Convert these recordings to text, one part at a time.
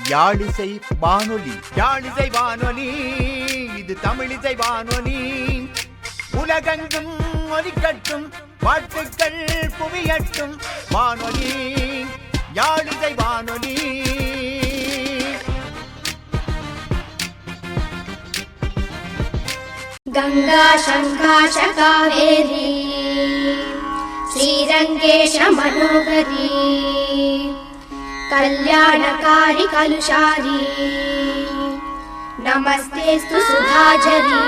யாழிசை வானொலி. யாழிசை வானொலி, இது தமிழிசை வானொலி. உலகெங்கும் ஒலிக்கட்டும், வாழ்த்துக்கள் குவியட்டும். வானொலி, யாழிசை வானொலி. गंगा शंकाश कावेरी श्रीरंगेश मनोहरी कल्याणकारी कलुषारी नमस्तेस्तु सुधाझरी.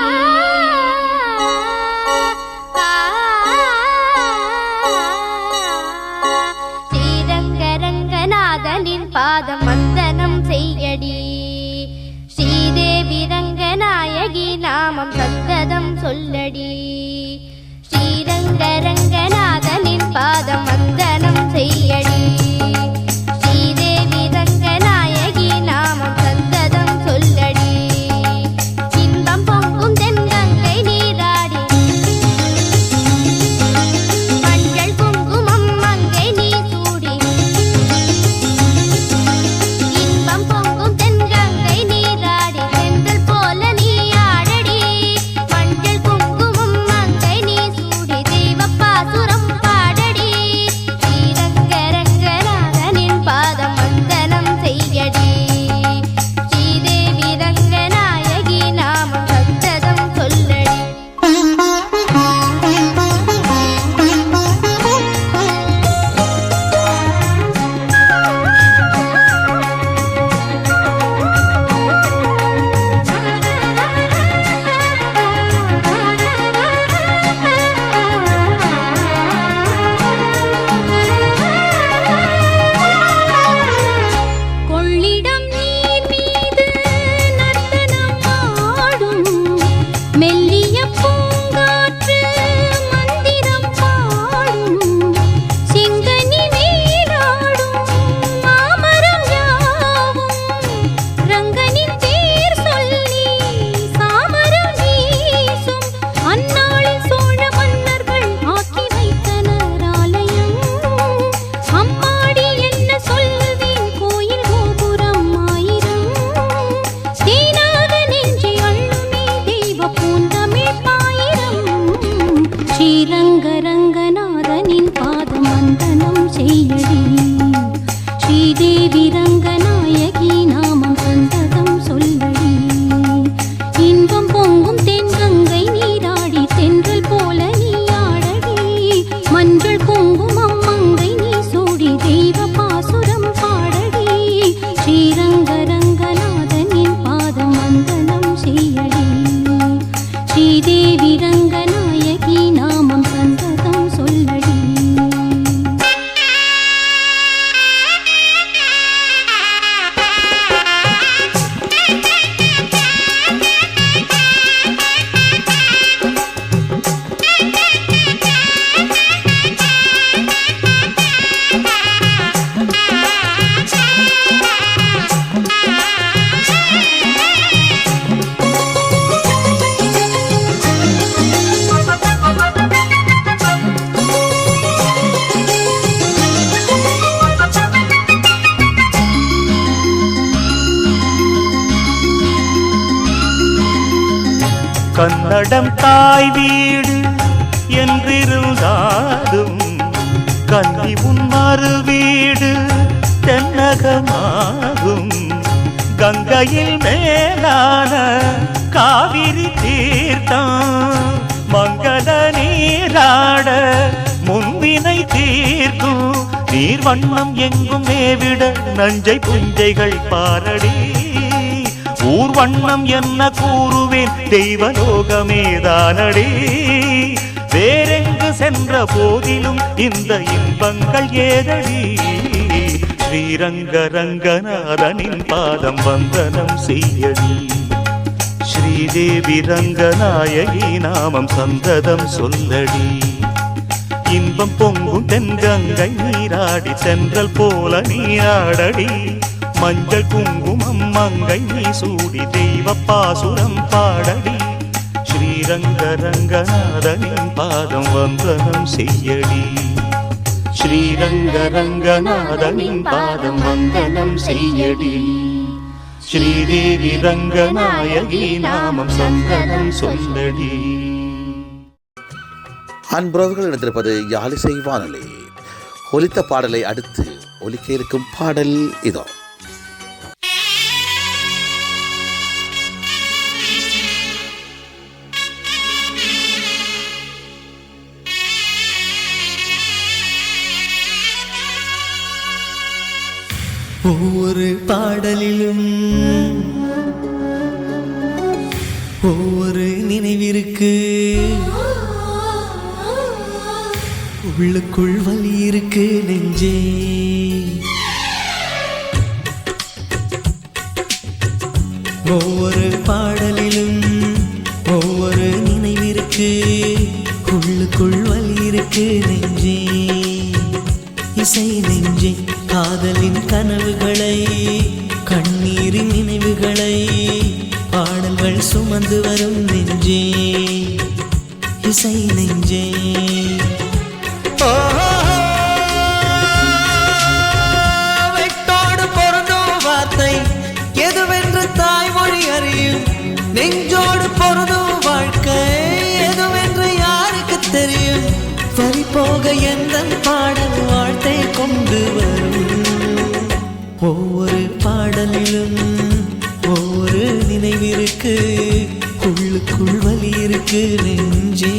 श्रीरंगरंगनाथनिन पादम वंदनम सेय्यडी. श्रीदेवी रंगनायकी नामम सन्तदम सोल्लडी. श्रीरंगरंगनाथनिन पादम वंदनम सेय्यडी. श्रीदेवी रंगनायकी नामम सन्तदम सोल्लडी. इன்பம் பொங்கும் தென்கங்கை நீராடி மஞ்சள் குங்குமம் மங்கை நீ சூடி. இன்பம் பொங்கும் தென்கங்கை நீராடி செந்தல் போல நீ ஆடடி. மஞ்சள் குங்குமம் மங்கை நீ சூடி தெய்வப்பாசுரம் பாடடி. ஸ்ரீரங்கரங்கநாதனின் பாதம் வந்தனம் செய்யடி. ஸ்ரீதேவி ரங்கநாயகி நாமம் சந்ததம் சொல்லடி. கொள்ளிடம் நீர் மீது நர்த்தனம் ஆடும் மெல்லிய பூங்காற்று மந்திரம் பாடும். சிங்கனி நீராடும் மாமரம் யாவும் ரங்கனின் பேர் சொல்லி சாமரம் வீசும். அந்நாளில் சோழ மன்னர்கள் ஆக்கி வைத்தனர் ஆலயம். அம்மாடி என்ன சொல்லுவேன், கோயில் கோபுரம் ஆயிரம். தேனாக நெஞ்சி அள்ளுமே தெய்வ பூந்தமிழ் பாயிரம். ஸ்ரீரங்கரங்கநாதனின் பாதம் வந்தனம் செய்யடி. ஸ்ரீதேவி ரங்கநாயகி நாமம் சந்ததம் சொல்லடி. இன்பம் பொங்கும் தென்கங்கை நீராடி தென்றல் போல நீ ஆடடி. மஞ்சள் குங்குமம் மங்கை நீ சூடி தெய்வ பாசுரம் பாடடி. ஸ்ரீரங்கரங்கநாதனின் பாதம் வந்தனம் செய்யடி. ஸ்ரீதேவி ரங்கநாயகி நாமம் சந்ததம் சொல்லடி. கன்னடம் தாய் வீடு என்றிருந்தாலும் கன்னி உன் மறு வீடு தென்னகமாகும். கங்கையில் மேலான காவிரி தீர்த்தம் மங்கள நீராட முன்வினை தீர்க்கும். நீர் வண்ணம் எங்கும் மேவிட நஞ்சை புஞ்சைகள் பாரடி. ஊர் வண்ணம் என்ன கூறுவேன், தெய்வலோகமேதானடி. வேறெங்கு சென்ற போதிலும் இந்த இன்பங்கள் ஏதடி. ஸ்ரீரங்கரங்கநாதனின் பாதம் வந்தனம் செய்யடி. ஸ்ரீதேவி ரங்கநாயகி நாமம் சந்ததம் சொல்லடி. இன்பம் பொங்கும் தென்கங்கை நீராடி தென்றல் போல நீராடடி. மஞ்சள் குங்குமம் மங்கை நீ சூடி தெய்வ பாசுரம் பாடடி. ஸ்ரீரங்கரங்கநாதனின் பாதம் வந்தனம் செய்யடி. ஸ்ரீரங்கரங்கநாதனின் பாதம் வந்தனம் செய்யடி. ஸ்ரீதேவி ரங்கநாயகி நாமம் சந்ததம் சொல்லடி. அன்புறவுகள் இணைந்திருப்பது யாழிசை வானொலி. ஒலித்த பாடலை அடுத்து ஒலிக்க இருக்கும் பாடல் இதோ. ஒவ்வொரு பாடலிலும் ஒவ்வொரு நினைவிற்கு, உள்ளுக்குள் வலி இருக்கு நெஞ்சே. ஒவ்வொரு பாடலிலும் ஒவ்வொரு நினைவிற்கு, உள்ளுக்குள் வலி இருக்கு நெஞ்சே. இசை நெஞ்சே, காதலின் கனவுகளை, கண்ணீரின் நினைவுகளை பாடல்கள் சுமந்து வரும் நெஞ்சே. இசை நெஞ்சே, வெட்டோடு பொருந்தும் வார்த்தை எதுவென்று தாய்மொழி அறியும். நெஞ்சோடு பொருந்தும் வாழ்க்கை எதுவென்று யாருக்கு தெரியும். வரி போக எந்த பாடல் வாழ்த்தை கொண்டு வரும். ஒவ்வொரு பாடலிலும் ஒவ்வொரு நினைவிற்கு, உள்ளுக்குள் வலி இருக்கு நெஞ்சே.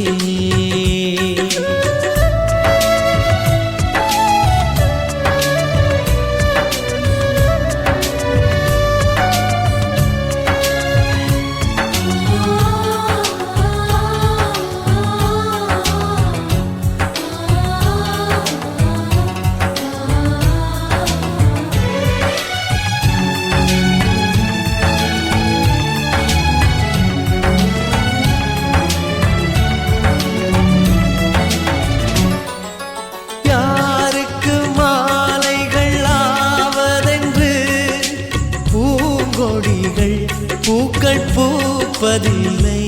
பூக்கள் பூப்பதில்லை,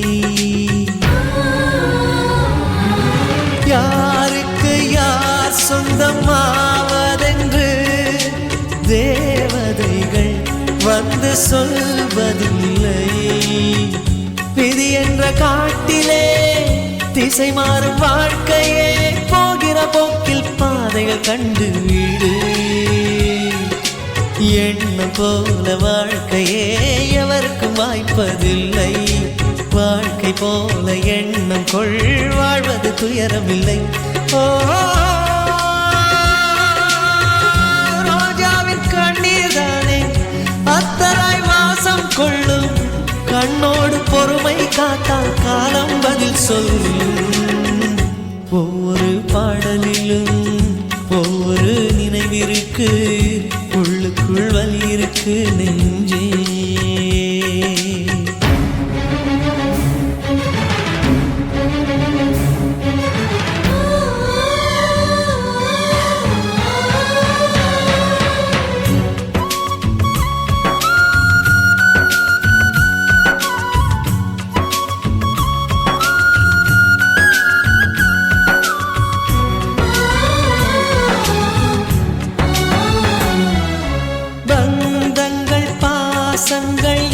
யாருக்கு யார் சொந்தமாவதென்று தேவதைகள் வந்து சொல்வதில்லை. விதி என்ற காட்டிலே திசை மாறும் வாழ்க்கையே, போகிற போக்கில் பாதைகள் கண்டு வீடு. எண்ணம் போல வாழ்க்கையே எவருக்கும் வாய்ப்பதில்லை. வாழ்க்கை போல எண்ணம் கொள், வாழ்வது துயரமில்லை. ஓ, ரோஜாவின் கண்ணீர் தானே அத்தராய் வாசம் கொள்ளும். கண்ணோடு பொறுமை காத்தால் காலம் பதில் சொல்லும். ஒவ்வொரு பாடலிலும் ஒவ்வொரு நினைவிற்கு, உள்ளுக்குள் வலி இருக்கு நெஞ்சே.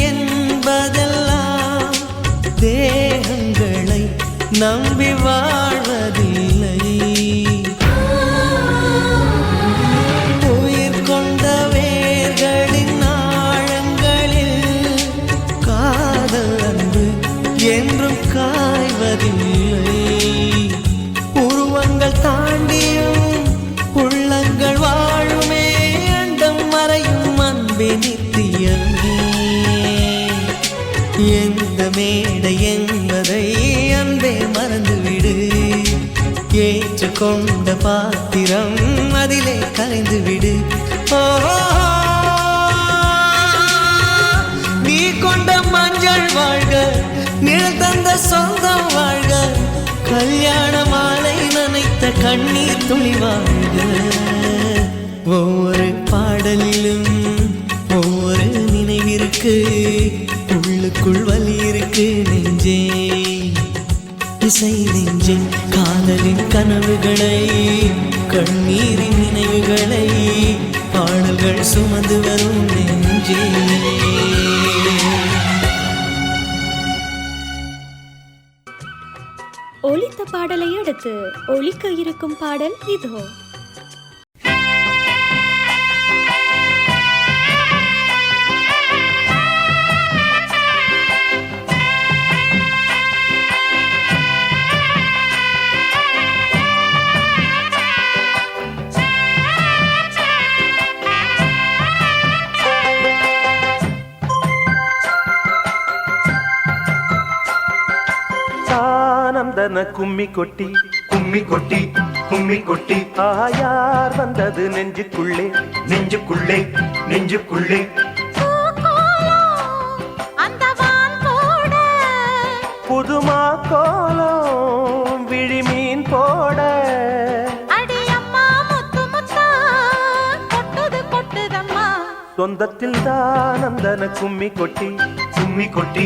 என்பதெல்லாம் தேகங்களை நம்பி வாழ்வதில்லை. உயிர் கொண்ட வேர்களின் ஆழங்களில் காதல் அன்பு என்றும் காய்வதில்லை. உருவங்கள் தாண்டியும் உள்ளங்கள் வாழுமே, அண்டம் மறையும் அன்பே நித்தியமே. எந்த மேடை என்பதை அன்பே மறந்துவிடு, ஏற்றுக்கொண்ட பாத்திரம் அதிலே கலைந்துவிடு. ஓ, நீ கொண்ட மஞ்சள் வாழ்க, நிழல் தந்த சொந்தம் வாழ்க, கல்யாண மாலை நனைத்த கண்ணீர் துளி வாழ்க. ஒவ்வொரு பாடலிலும் ஒவ்வொரு நினைவிற்கு, உள்ளுக்குள் வலி இருக்கு நெஞ்சே. இசை நெஞ்சே, காதலின் கனவுகளை, கண்ணீரின் நினைவுகளை பாடல்கள் சுமந்து வரும் நெஞ்சே. பாடலை அடுத்து ஒலிக்க இருக்கும் பாடல் இதோ. ஆனந்தன கும்மி கொட்டி கும்மி கொட்டி கும்மி கொட்டி ஆயார் வந்தது நெஞ்சுக்குள்ளே நெஞ்சுக்குள்ளே நெஞ்சுக்குள்ளே புதுமா கோலம் விழிமீன் போட சொந்தத்தில் தானந்தன கும்மி கொட்டி கும்மி கொட்டி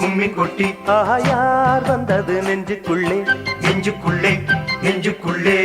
கும்மி கொட்டி ஆயார் வந்தது நெஞ்சுக்குள்ளே நெஞ்சுக்குள்ளே நெஞ்சுக்குள்ளே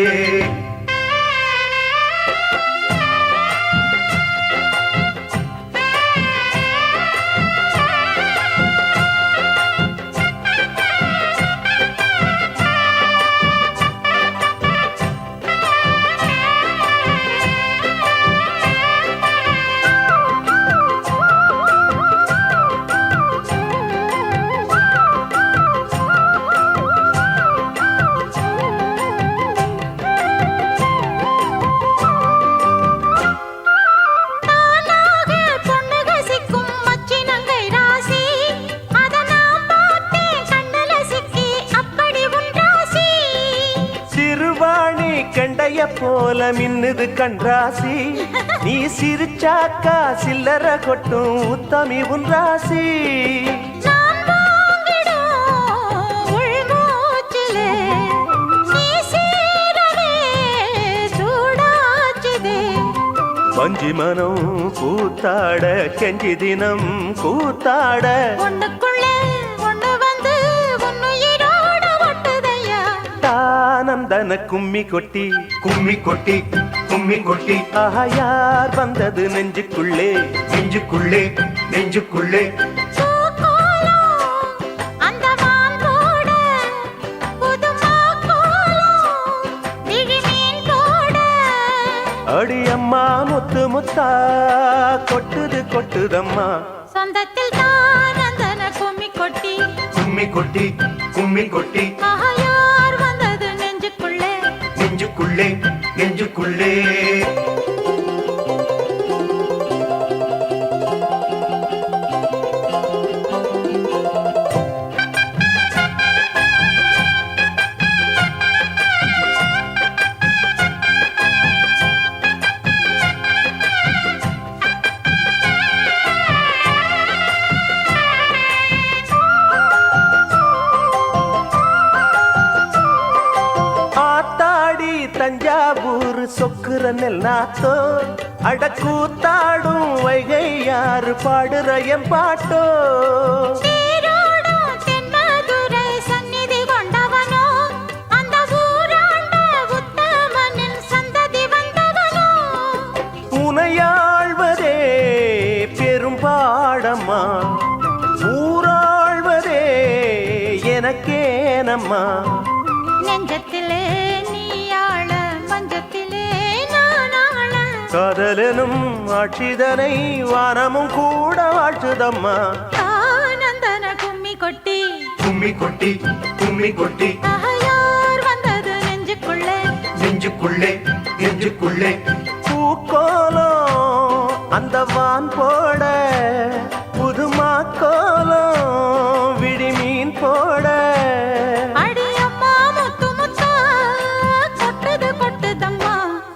போல மின்னுது கண்ராசி நீ சிரிச்சாக்கா சில்லற கொட்டும் உத்தமி உன் ராசி வஞ்சி மனம் கூத்தாட கெஞ்சி தினம் கூத்தாட ஆனந்தன கும்மி கொட்டி கும்மி கொட்டி கும்மி கொட்டி ஆயார் வந்தது நெஞ்சுக்குள்ளே நெஞ்சுக்குள்ளே நெஞ்சுக்குள்ளே அடியம்மா முத்து முத்தா கொட்டுது கொட்டுதம்மா சொந்தத்தில் தானந்தன கும்மி கொட்டி கும்மி கொட்டி கும்மி கொட்டி ஆயார் வந்தது நெஞ்சுக்குள்ளே நெஞ்சுக்குள்ளே நெஞ்சுக்குள்ளே தஞ்சாவூர் சொக்குற நெல்லாத்தோ அடக்கூத்தாடும் வைகை யாரு பாடுற என் பாட்டோ உனையாழ்வதே பெரும் பாடம்மா ஊராழ்வதே எனக்கேனம்மா நெஞ்சத்திலே காதலனும் ஆட்சிதனை வானமும் கூட வாழ்த்துதம்மா ஆனந்தன கும்மி கொட்டி கும்மி கொட்டி கும்மி கொட்டி ஆயார் வந்தது நெஞ்சுக்குள்ளே நெஞ்சுக்குள்ளே நெஞ்சுக்குள்ளே பூக்கோலம் அந்த வான் போட புதுமா கோலம் விழிமீன் போட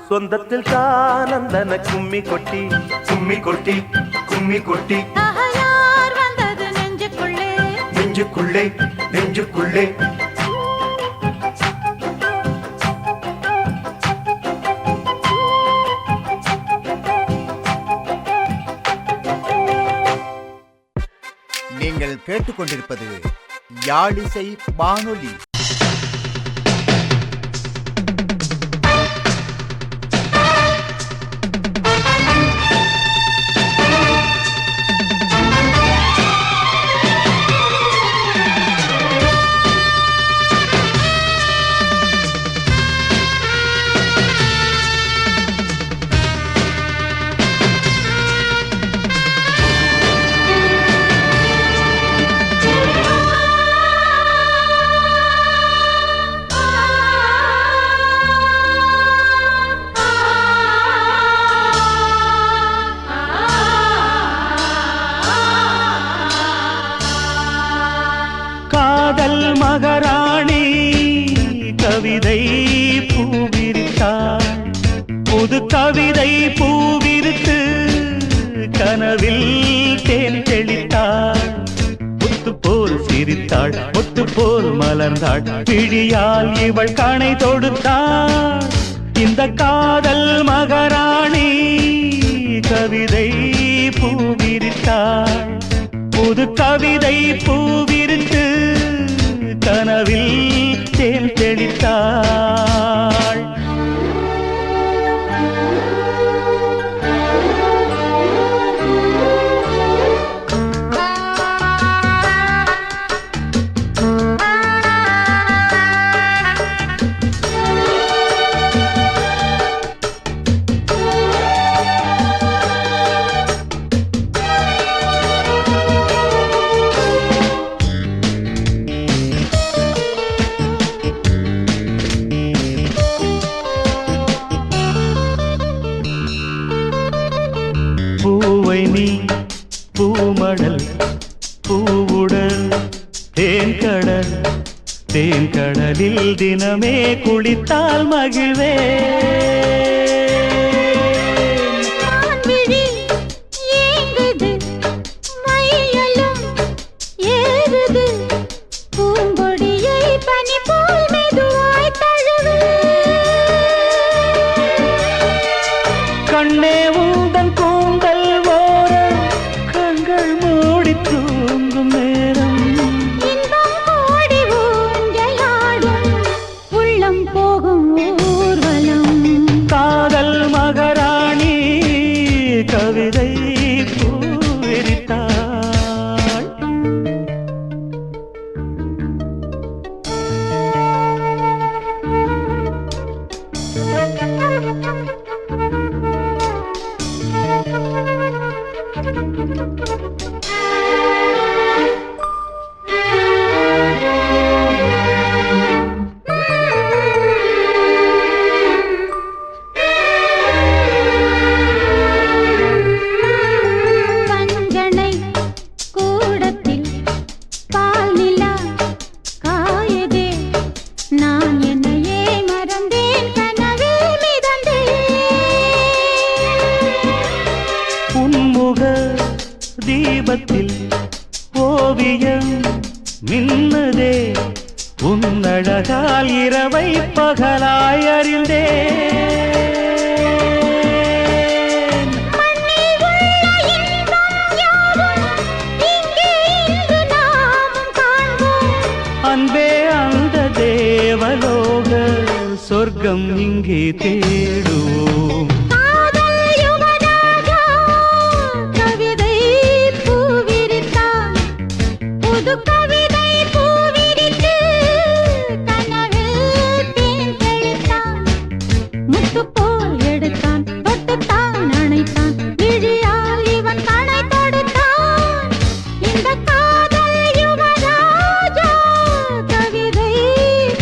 சொந்தத்தில் தானந்தன கும்மி கொட்டி கும்மி கொட்டி கும்மி கொட்டி ஆயார் வந்தது நெஞ்சுக்குள்ளே நெஞ்சுக்குள்ளே நெஞ்சுக்குள்ளே நீங்கள் கேட்டுக்கொண்டிருப்பது யாழிசை வானொலி. மகாராணி கவிதை பூவிரித்தாள் புது கவிதை பூவிரித்து கனவில் தேன் தெளித்தாள் முத்து போல் சிரித்தாள் முத்து போல் மலர்ந்தாள் பிடியால் இவள் கணை தொடுத்தாள் இந்த காதல் மகாராணி கவிதை பூவிரித்தாள் புது கவிதை பூவிரித்து கனவில் தேன் தெளித்தாள் பூவை நீ பூமடல் பூவுடல் தேன்கடல் தேன்கடலில் தினமே குளித்தால் மகிழ்வே மான்விழி ஏங்குது, மையலும் ஏறுது, பூங்கொடியை பனி போல் மெதுவாய் தழுவு. கண்ணே உந்தன் கூந்தல் ஓரம் கண்கள் மூடி தூங்கும் நேரம் இன்பம் கோடி ஊஞ்சலாடும், உள்ளம் போகும் ஊர்வலம். காதல் மகாராணி கவிதை பூவிரித்தாள் பஞ்சனை கூடத்தில் பால் நிலா காயதே, நான் என்னையே மறந்தேன், கனவில் மிதந்தேன். உன்முக தீபத்தில் ஓவியம் மின்னதே உன்னழகால் இரவை பகலாய் அறிந்தேன் மண்ணில் உள்ள இன்பம் யாவும் இங்கே இன்று நாமும் காண்போம். அன்பே அந்த தேவலோக சொர்க்கம் இங்கே தேடுவோம் காதல் யுவராஜா கவிதை பூவிரித்தான், புது கவிதை பூவிரித்து கனவில் தேன் தெளித்தான். முத்து போல் எடுத்தான், தொட்டுத்தான் அணைத்தான், விழியால் இவன் கணை தொடுத்தான். இந்த காதல் யுவராஜா கவிதை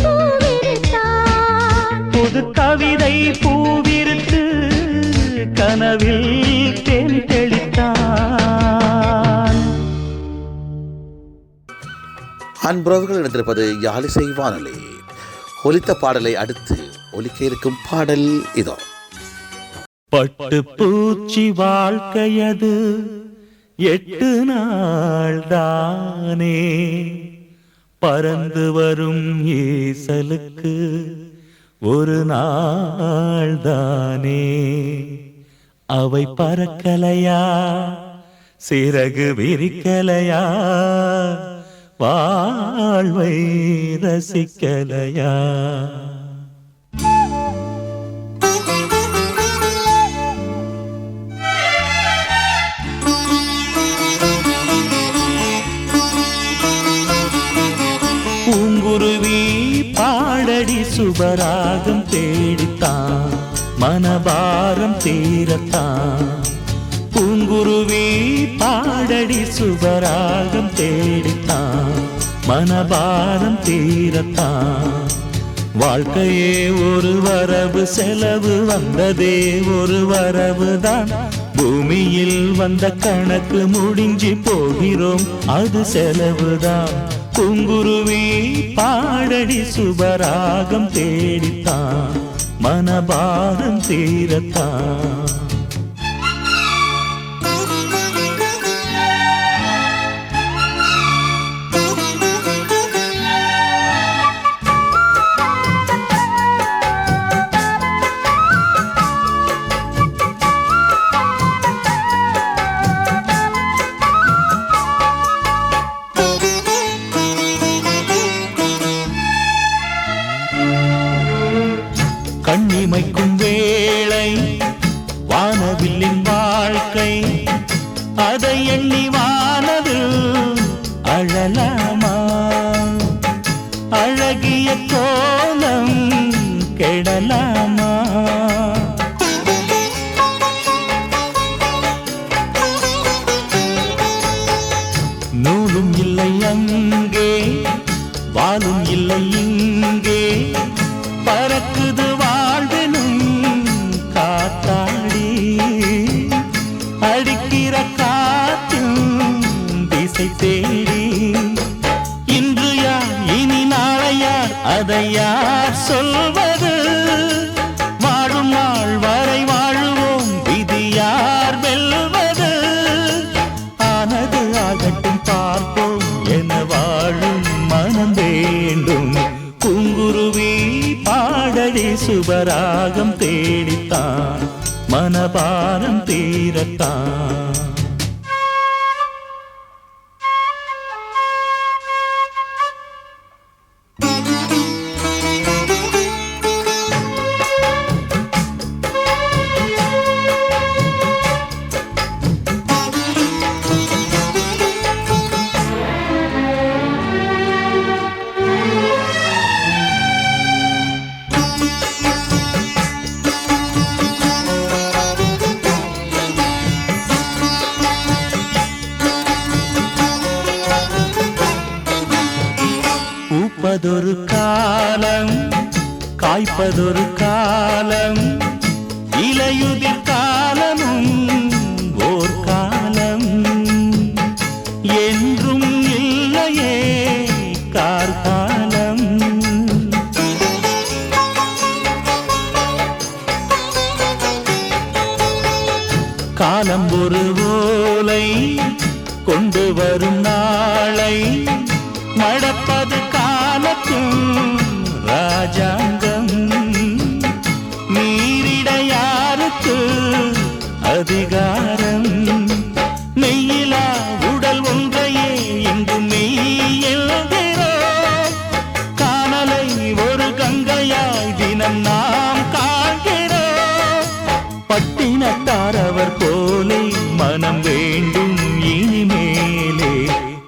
பூவிரித்தான். புது கவிதை பூவிருத்து கனவில் தேன் தெளித்தான் அன்புறவுகள் இணைந்திருப்பது யாழிசை வானொலி. ஒலித்த பாடலை அடுத்து ஒலிக்க இருக்கும் பாடல் இதோ. பட்டு பூச்சி வாழ்க்கையது 8 நாள் தானே, பறந்து வரும் ஈசலுக்கு ஒரு நாள் தானே. அவை பறக்கலையா சிறகு விரிக்கலையா, வாழ்வை ரசிக்கலையா. பூங்குருவி பாடடி சுபராகம் தேடித்தான், மனபாரம் தீரத்தான். பூங்குருவி பாடடி சுபராகம் தேடித்தான், மனபாரம் தீரத்தான். வாழ்க்கையே ஒரு வரவு செலவு, வந்ததே ஒரு வரவுதான். பூமியில் வந்த கணக்கு முடிஞ்சு போகிறோம் அது செலவுதான். குங்குருவி பாடடி சுபராகம் தேடித்தான் மனபாரம் தீரத்தான். கண்ணிமைக்கும் வேளை வானவில்லின் வாழ்க்கை அதை எண்ணி வானது அழலாமா? அழகிய கோலம் கெடலாமா? நூலும் இல்லை அங்கே வாலும் இல்லை இங்கே பறக்குது வாழ்வெனும் காத்தாடி அடிக்கிற காற்றும் திசை தேடி. இன்று யார் இனி நாளை யார் அதை யார் சொல்வது? வாழும் நாள் வரை வாழுவோம் விதி யார் வெல்வது? ஆனது ஆகட்டும் பார்ப்போம் என வாழும் மனம் வேண்டும். குங்குருவி பாடடி சுபராகம் தேடித்தான் மனபாரம் தீரத்தான். பூப்பதொரு காலம் காய்ப்பதொரு காலம் இலையுதிர் காலமும் ஓர் காலம் என்றும் இல்லையே கார்காலம். காலம் ஒரு ஓலை கொண்டு வரும் நாளை மடப்பது காலத்தும் ராஜாங்கம். மீறிட யாருக்கு அதிகாரம்? மெய்யிலா உடல் ஒன்றையே இங்கு மெய்யெழுகிறோம். காணலை ஒரு கங்கையாய் தினம் நாம் காண்கிறோம். பட்டினத்தாரவர் போலே மனம் வேண்டும் இனிமேலே.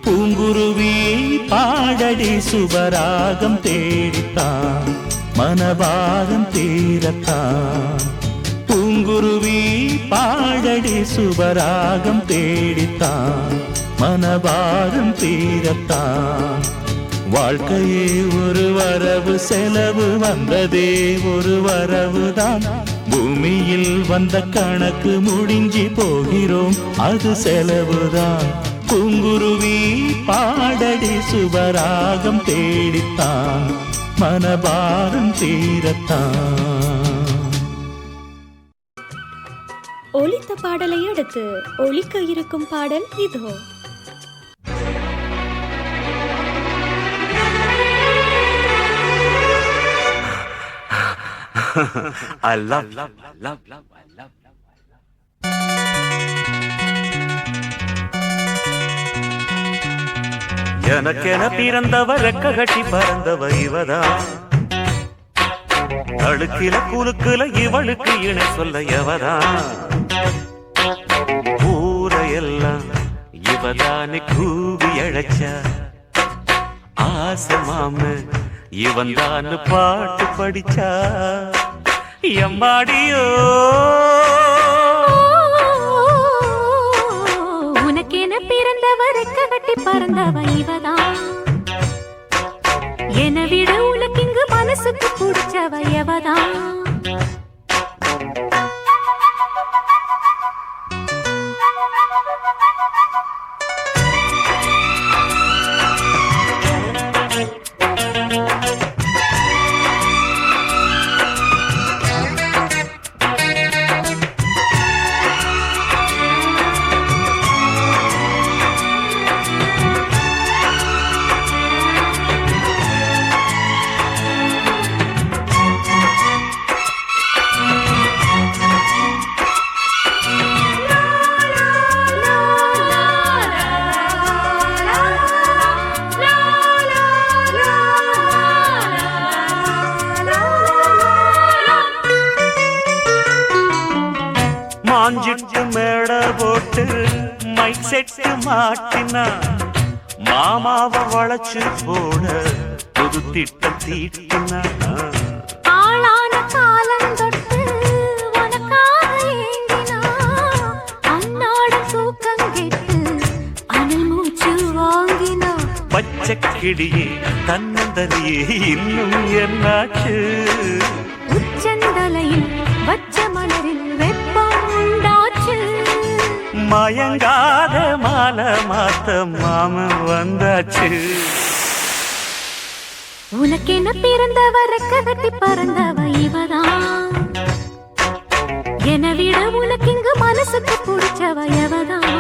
பூங்குருவி பாடடி சுபராகம் தேடித்தான் மனபாரம் தீரத்தான். பூங்குருவி பாடடி சுபராகம் தேடித்தான் மனபாரம் தீரத்தான். வாழ்க்கையே ஒரு வரவு செலவு வந்ததே ஒரு வரவுதான். பூமியில் வந்த கணக்கு முடிஞ்சு போகிறோம் அது செலவுதான். பூங்குருவி பாடடி சுபராகம் தேடித்தான் மனபாரம் தீரத்தான். ஒலித்த பாடலை அடுத்து ஒலிக்க இருக்கும் பாடல் இதோ. I love. எனக்கென பிறந்தவ ரெக்க கட்டி பறந்தவ இவதான். அழுக்கில குலுக்குல இவளுக்கு இணை சொல்ல எவதான். ஊரையெல்லாம் இவதானு கூவி அழைச்சா. ஆசை மாம இவன் தான் பாட்டு படிச்சா. எம்மாடியோ உனக்கென பிறந்தவருக்கு கட்டி பறந்தவ இவதான். என விட உனக்கு இங்கு மனசுக்கு பிடிச்சவ எவதான். செட்டு மாட்டினா மாமாவ வளைச்சு போட புது திட்டம் தீட்டினா ஆளான காலம் தொட்டு உனக்காக ஏங்கினா அன்னாட தூக்கம் கெட்டு அனல் மூச்சு வாங்கினா பச்சை கிளியே தன்னந்தனியே இன்னும் என்னாச்சு உச்சந்தலையில் வச்ச மலரில் வெப்பம் உண்டாச்சு மயங்காத மாலை மாத்த மாமன் வந்தாச்சு உனக்கென பிறந்தவ ரெக்க கட்டி பறந்தவ இவதான் என விட உனக்கு இங்கு மனசுக்கு பிடிச்சவ எவதான்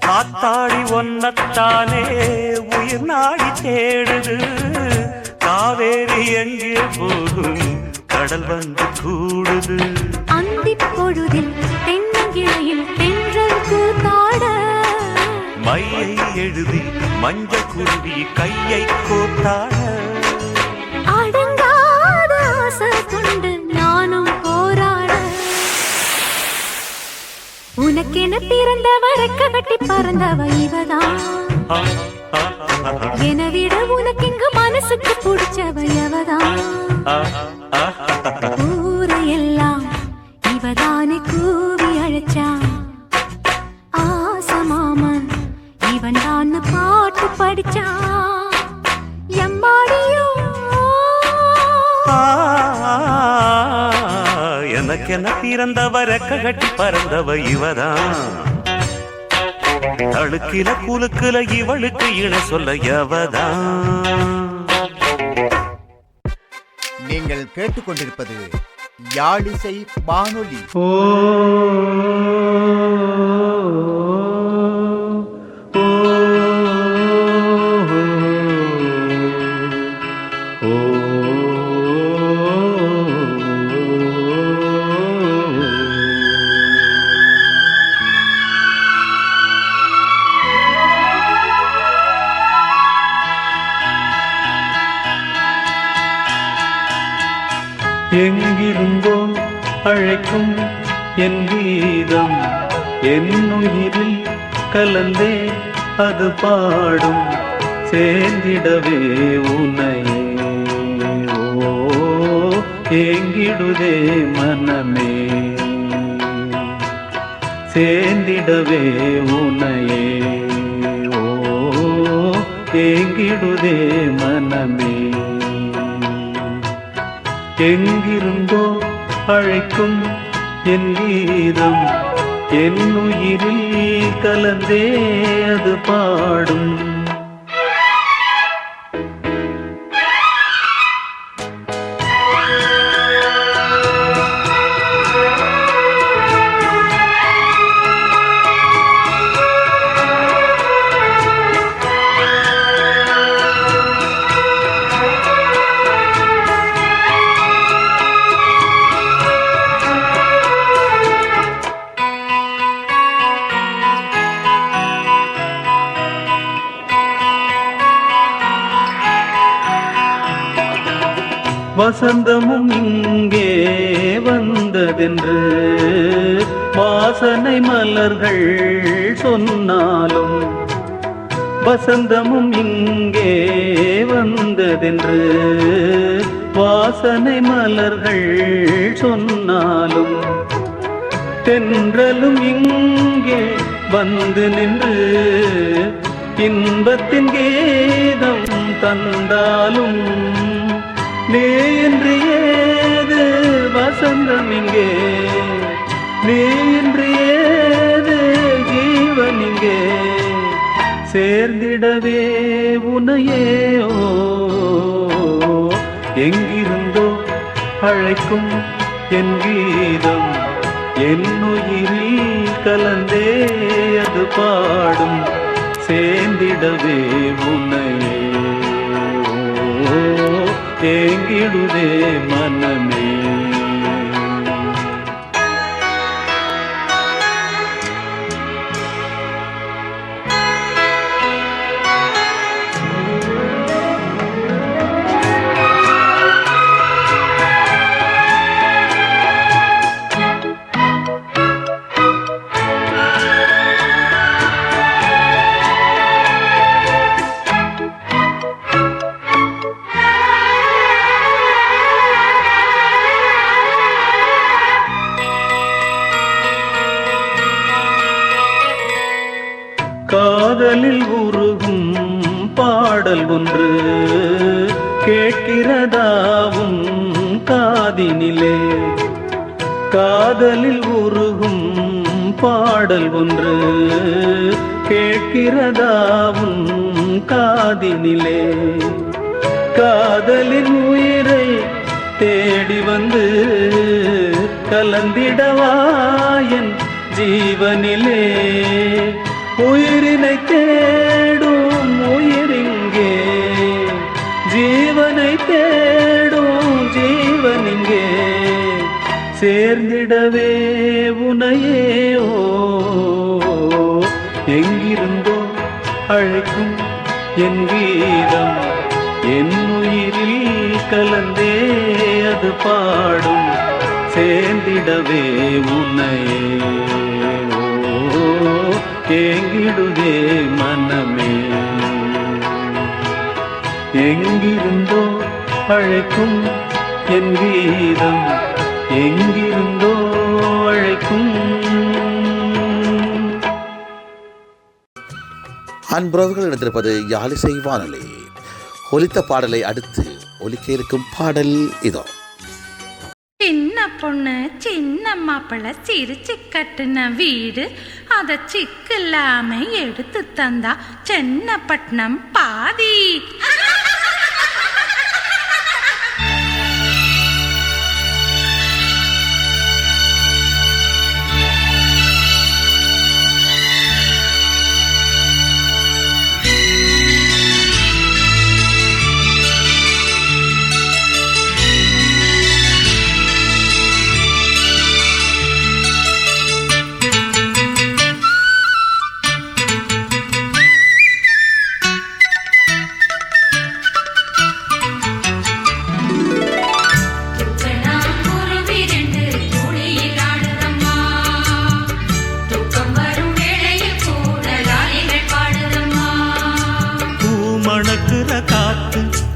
காத்தாடி ஒன்னத்தானே உயிர் நாடி தேடுது காவேரி எங்கே போகும் கடல் வந்து கூடுது அந்தி பொழுதில் தென்னங்கிளையில் தென்றல் கூத்தாட மையை எழுதி மஞ்ச குருவி கையை கோத்தாட அடங்காத ஆசை கொண்டு நானும் போராட உனக்கென பிறந்தவ ரெக்க கட்டி பறந்தவ இவதான் என விட உனக்கு இங்கு மனசுக்கு பிடிச்சவ எவதான் ஊரையெல்லாம் இவதானே கூவி அழைச்சா ஆசை மாமன் இவன் தான் பாட்டு படிச்சா எம்மாடியோ எனக்கென பிறந்தவ ரெக்க கட்டி பறந்தவ இவதான் தழுக்கில குலுக்குல இவளுக்கு இணை சொல்ல எவதான் நீங்கள் கேட்டுக்கொண்டிருப்பது யாழிசை வானொலி. எங்கிருந்தோ அழைக்கும் என் கீதம் என் உயிரில் கலந்தே அது பாடும் சேர்ந்திடவே உன்னையே ஓ ஏங்கிடுதே மனமே சேர்ந்திடவே உன்னையே ஓ ஏங்கிடுதே மனமே எங்கிருந்தோ அழைக்கும் என் கீதம் என் உயிரில் கலந்தே அது பாடும் வசந்தமும் இங்கே வந்ததென்று வாசனை மலர்கள் சொன்னாலும் வசந்தமும் இங்கே வந்ததென்று வாசனை மலர்கள் சொன்னாலும் தென்றலும் இங்கே வந்து நின்று இன்பத்தின் கீதம் தந்தாலும் நீ இன்று ஏது வசந்தம் இங்கே நீ இன்று சேர்ந்திடவே உனையே எங்கிருந்தோ அழைக்கும் என் கீதம் என் உயிரில் கலந்தே அது பாடும் சேர்ந்திடவே உனையே ஏங்கிடுதே மனமே. காதலில் உருகும் பாடல் ஒன்று கேட்கிறதாவும் காதினிலே. காதலில் உருகும் பாடல் ஒன்று கேட்கிறதாவும் காதினிலே. காதலின் உயிரை தேடி வந்து கலந்திடவா என் ஜீவனிலே. உயிரினை தேடும் உயிரிங்கே, ஜீவனை தேடும் ஜீவனிங்கே. சேர்ந்திடவே உனையே எங்கிருந்தோ அழைக்கும் என் கீதம் என் உயிரில் கலந்தே அது பாடும் சேர்ந்திடவே உனையே ஏங்கிடுதே மனமே. எங்கிருந்தோ அழைக்கும் என் கீதம் எங்கிருந்தோ அழைக்கும். அன்புறவுகள் இணைந்திருப்பது யாழிசை வானொலி. ஒலித்த பாடலை அடுத்து ஒலிக்க இருக்கும் பாடல் இதோ. சின்ன பொண்ணு சின்ன மாப்பிள்ள சிரிச்சு கட்டுன வீடு அத சிக்கில்லாம எடுத்து தந்தா சென்னப்பட்டினம் பாதி.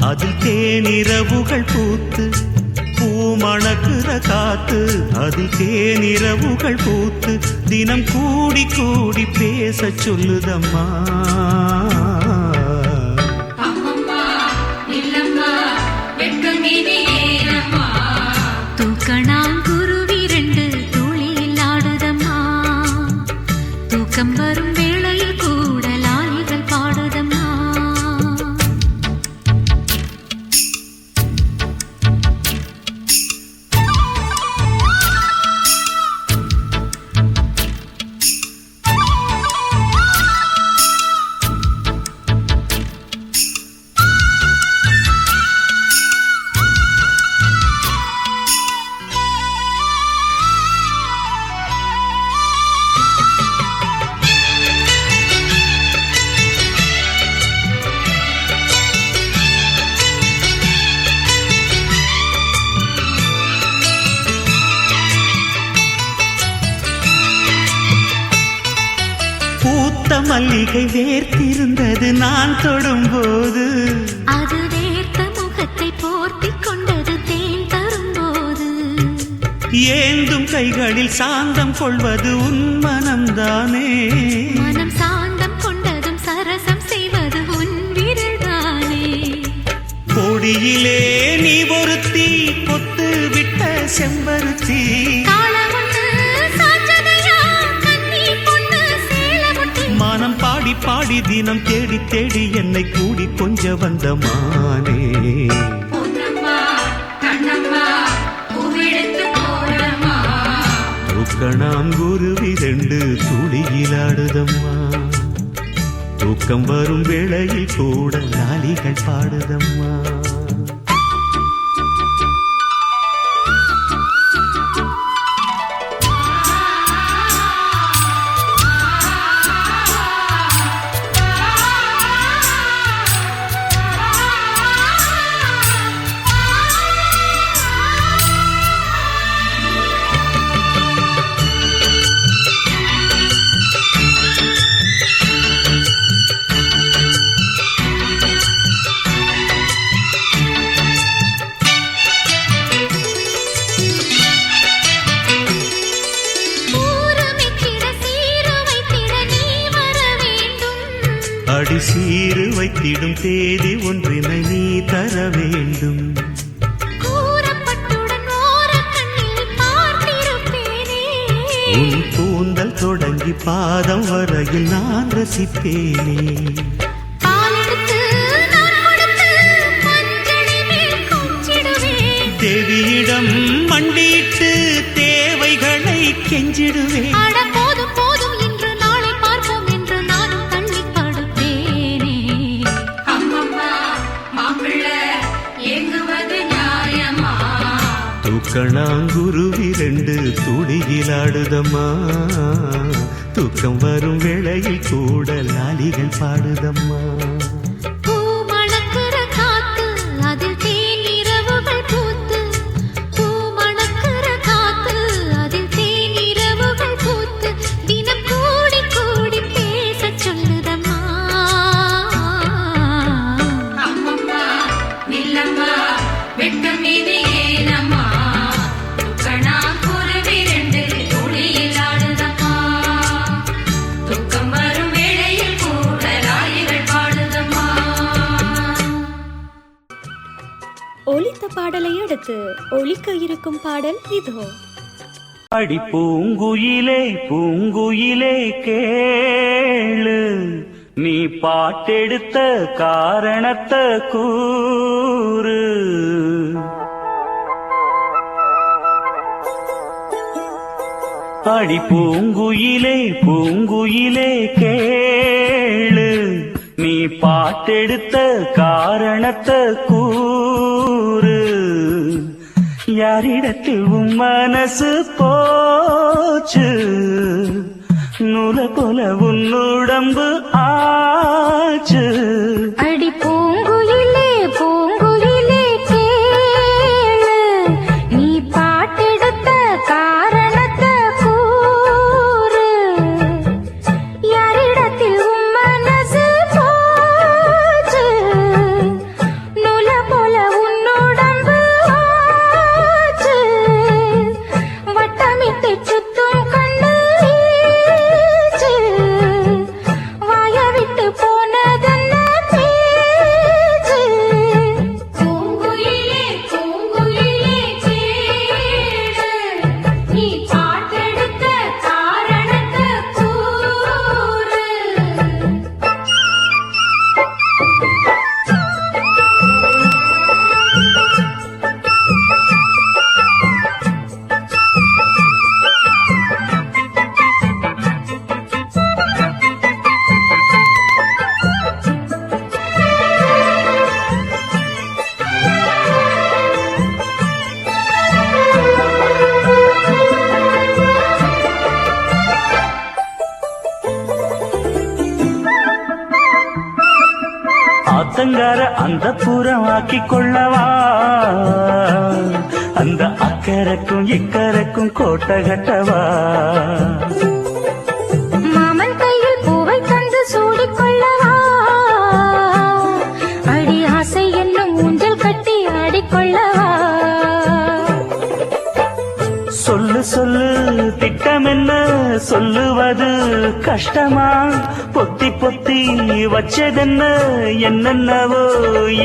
அதில் தேனிரவுகள் பூத்து பூமணக்குற காத்து அதில் தேனிரவுகள் பூத்து தினம் கூடி கூடி பேச சொல்லுதம்மா. தூக்கணாங்குருவி ரெண்டு துளியில் ஆடுதம்மா. தூக்கம் வரும் வேளையில் கூட லாயிகள் பாடுதம்மா. மல்லிகை வேர்த்திருந்தது நான் தொடும்போது அது வேர்த்த முகத்தை போர்த்தி கொண்டது தேன் தரும்போது. ஏந்தும் கைகளில் சாந்தம் கொள்வது உன் மனம்தானே. மனம் சாந்தம் கொண்டதும் சரசம் செய்வது உன் விரல்தானே. கொடியிலே நீ ஒருத்தி பொத்து விட்ட செம்பருத்தி மனம் பாடி பாடி தினம் தேடி தேடி என்னை கூடி கொஞ்ச வந்த மானே. தூக்கணாங்குருவி ரெண்டு துளியிலாடுதம்மா, தூக்கம் வரும் வேளையில் கூட லாலிகள் பாடுதம்மா. அடி சீரு வைத்திடும் தேதி ஒன்றினை நீ தர வேண்டும். உன் கூந்தல் தொடங்கி பாதம் வரையில் நான் ரசிப்பேனே. தேவியிடம் மண்டிட்டு தேவைகளை கெஞ்சிடுவேன். தூக்கணாங்குருவி ரெண்டு துளியிலாடுதம்மா, தூக்கம் வரும் வேளையில் கூட லாலிகள் பாடுதம்மா. ஒலித்த பாடலை அடுத்து ஒலிக்க இருக்கும் பாடல் இதோ. அடி பூங்குயிலே பூங்குயிலே கேளு, நீ பாட்டெடுத்த காரணத்தை கூறு. அடி பூங்குயிலே பூங்குயிலே கேளு, நீ பாட்டெடுத்த காரணத்தை கூறு. யாரிடத்தில் உன் மனசு போச்சு, நூல போல உன் உடம்பு ஆச்சு. அடி பூங்குயிலே பூங்குயிலே கேளு, நீ பாட்டெடுத்த காரணத்தை கூறு. யாரிடத்தில் உன் மனசு போச்சு, நூல போல உன் உடம்பு ஆச்சு. வட்டமிட்டு சுத்தும் கண்ணு வீச்சு, வாய விட்டு போனதென்ன பேச்சு. பூங்குயிலே பூங்குயிலே கேளு, நீ பாட்டெடுத்த காரணத்தை கூறு. ஆத்தங்கார அந்த புறம் ஆக்கி கொள்ளவா, அந்த அக்கறைக்கும் இக்கரைக்கும் கோட்டை கட்டவா. மாமன் கையில் பூவை தந்து சூடிக்கொள்ளவா, அடி ஆசை என்னும் ஊஞ்சல் கட்டி ஆடிக்கொள்ளவா. சொல்லு சொல்லு திட்டம் என்ன சொல்லுவது கஷ்டமா, பொத்தி பொத்தி வச்சதென்ன என்னென்னவோ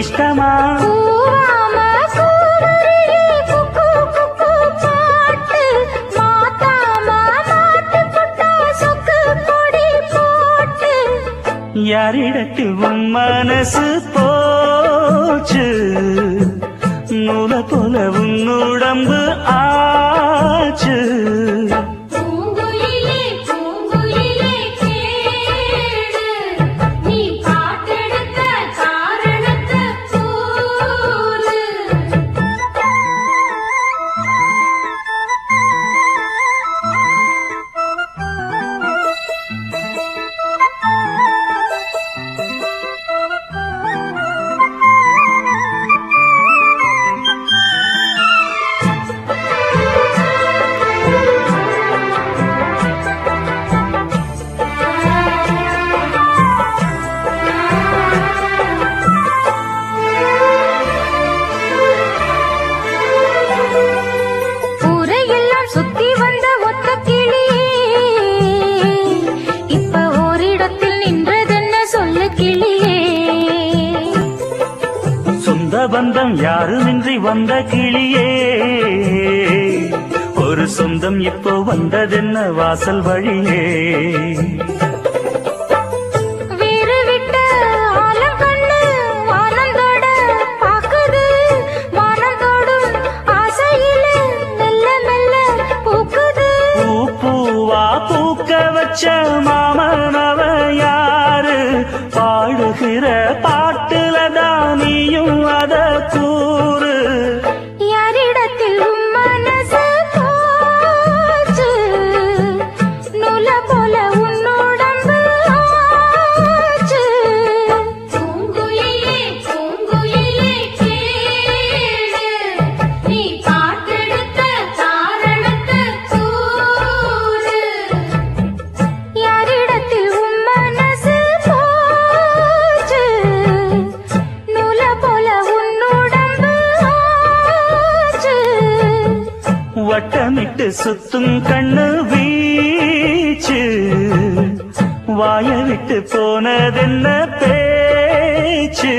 இஷ்டமா. கூவாம கூவருளி குக்கு குக்கு பாட்டு, மாத்தாம மாட்டு புட்டா சொக்கு பொடி போட்டு. யாரிடத்தில் உன் மனசு போச்சு நூல போல உன் உடம்பு ஆச்சு பூங்குயிலே பூங்குயிலே கேளு நீ பாட்டெடுத்த காரணத்தை கூறு ஊரையெல்லாம் சுத்தி வந்த ஒத்த கிளியே இப்ப ஓரிடத்தில் நின்றதென்ன சொல்லு கிளியே சொந்த பந்தம் யாருமின்றி வந்த கிளியே ஒரு சொந்தம் இப்போ வந்ததென்ன வாசல் வழியே வீறு விட்ட ஆலம் கண்ணு வானந்தோட பாக்குது வானந்தோடும் ஆசையில மெல்ல மெல்ல பூக்குது பூ பூவா பூக்க வச்ச மாமனவ யாரு பாடுகிற பாட்டுல தானியும் அத கூறு யாரிடத்தில் உன் மனசு போச்சு நூல போல உன் உடம்பு ஆச்சு பூங்குயிலே பூங்குயிலே கேளு நீ பாட்டெடுத்த காரணத்தை கூறு யாரிடத்தில் உன் மனசு போச்சு நூல போல உன் உடம்பு ஆச்சு வட்டமிட்டு சுத்தும் கண்ணு வீச்சு வாய விட்டு போனதென்ன பேச்சு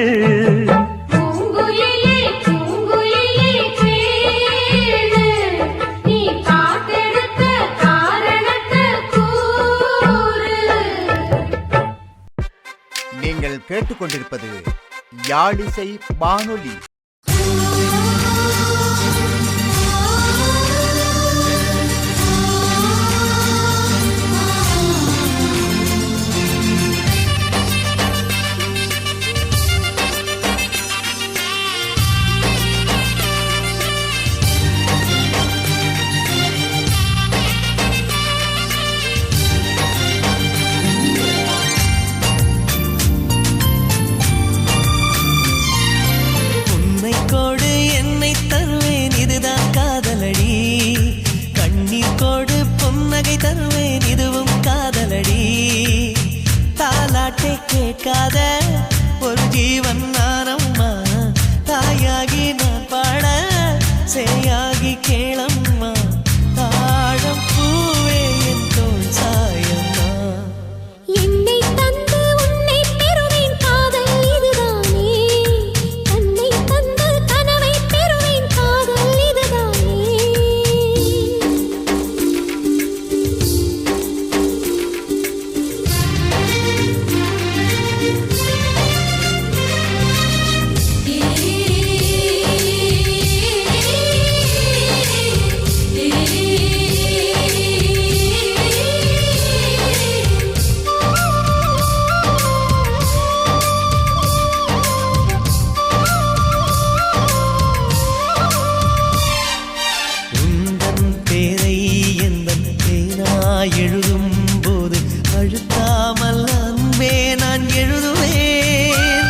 பூங்குயிலே பூங்குயிலே கேளு நீ பாட்டெடுத்த காரணத்தை கூறு நீங்கள் கேட்டுக்கொண்டிருப்பது யாழிசை வானொலி. உன்னை கோடு என்னை தருவேன் இதுதான் காதலடி கண்ணீர் கோடு புன்னகை தருவேன் இதுவும் காதலடி தாலாட்டை கேட்காத ஒரு ஜீவன் நானம்மா தாயாகி நான் பாட சேயாகி கேளம்மா தாழம் பூவே என் தோள் சாயம்மா என்னை தந்து உன்னை பெறுவேன் காதல் இதுதானே தன்னை தந்து கனவை பெறுவேன் காதல் இதுதானே உந்தன் பேரை எந்தன் பேனா எழுதும் போது அழுத்தாமல் அன்பே நான் எழுதுவேன்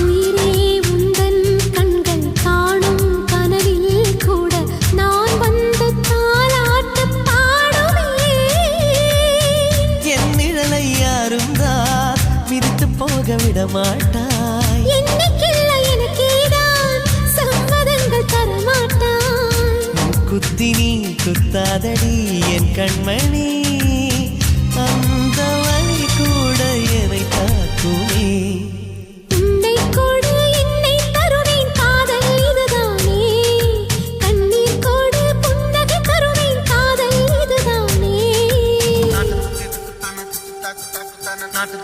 உயிரே உந்தன் கண்கள் காணும் கனவில் கூட நான் வந்து தாலாட்டு பாடுவேன் என் நிழலை யாரும் தான் மிதித்து போக விட மாட்டாய் என்னைக்கில்ல எனக்கேதான் சம்மதங்கள் தரமாட்டாய் குத்தி நீ குத்தாதடி என் கண்மணி அந்த வழி கூட என்னை தாக்குமே உன்னை கொடு என்னை தருவேன் காதல் இதுதானே கண்ணீர் கொடு புன்னகை தருவேன் காதல் இதுதானே நாட்டு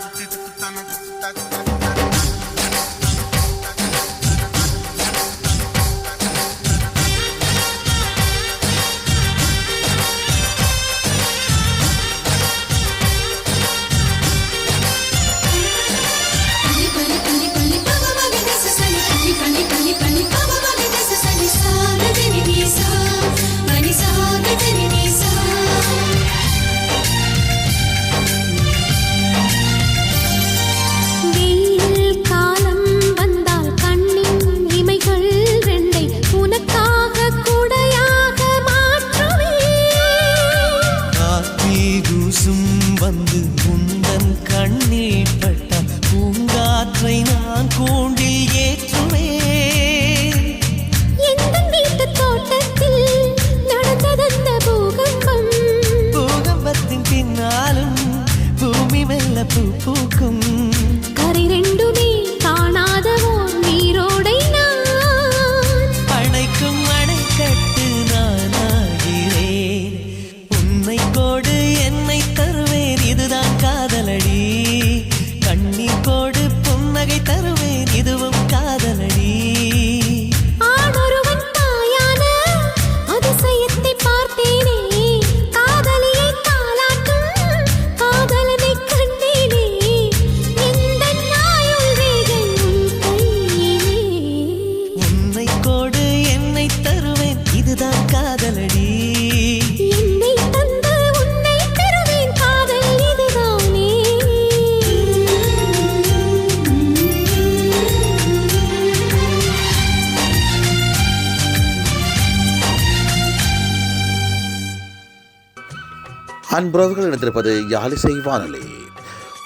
அன்புறவுகள் இணைந்திருப்பது யாழிசை வானொலி.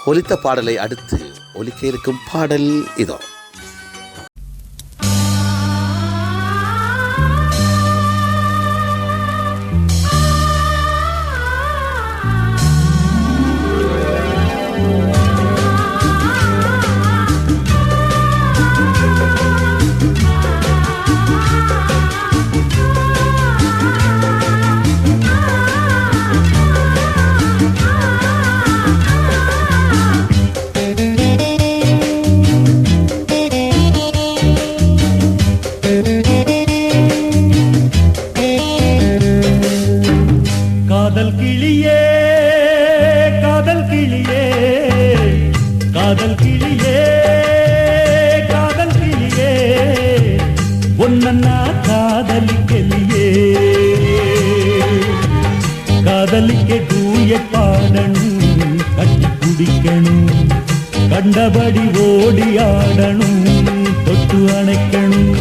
ஒலித்த பாடலை அடுத்து ஒலிக்க இருக்கும் பாடல் இதோ. கண்டபடி ஓடி ஆடணும், தொட்டு அணைக்கணும்,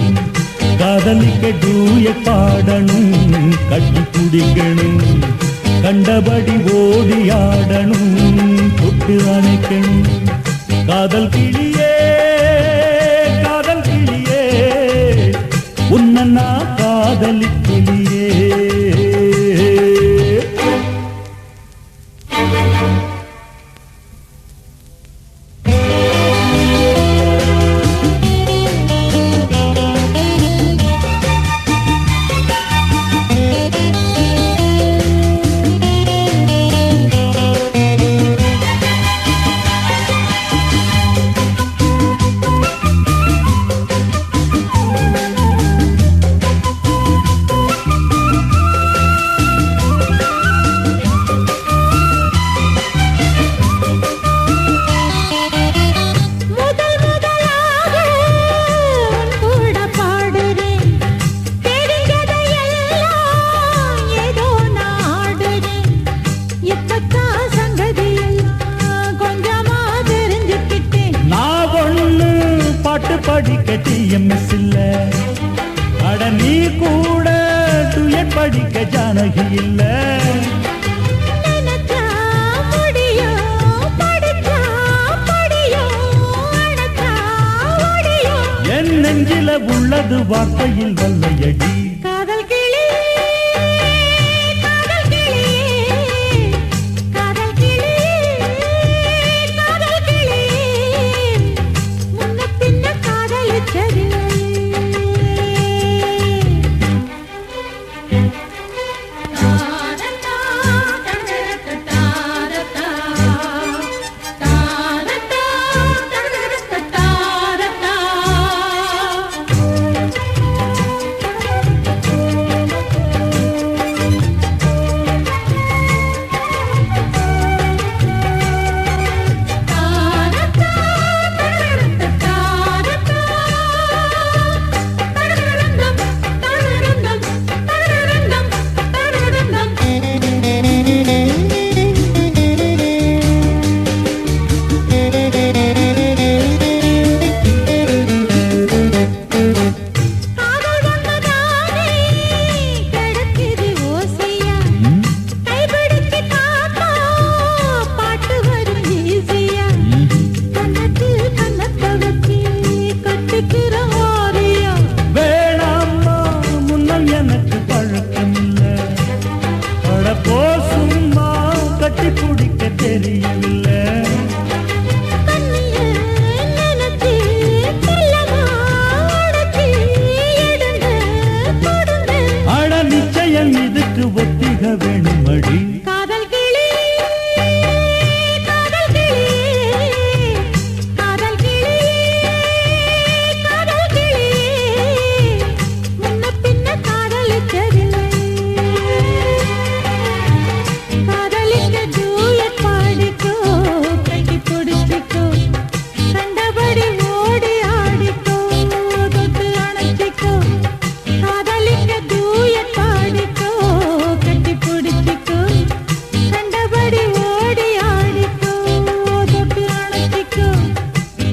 காதலிக்க டூய பாடணும், கட்டி குடிக்கணும். கண்டபடி ஓடி ஆடணும், தொட்டு அணைக்கணும். காதல் கிளியே காதல் கிளியே உன்னை நான் காதலிக்கிளியே. படிக்க டிஎம்எஸ் இல்ல, அட நீ கூட டுயட் படிக்க ஜானகி இல்ல. என் நெஞ்சில உள்ளது வார்த்தையில் வல்லையடி. da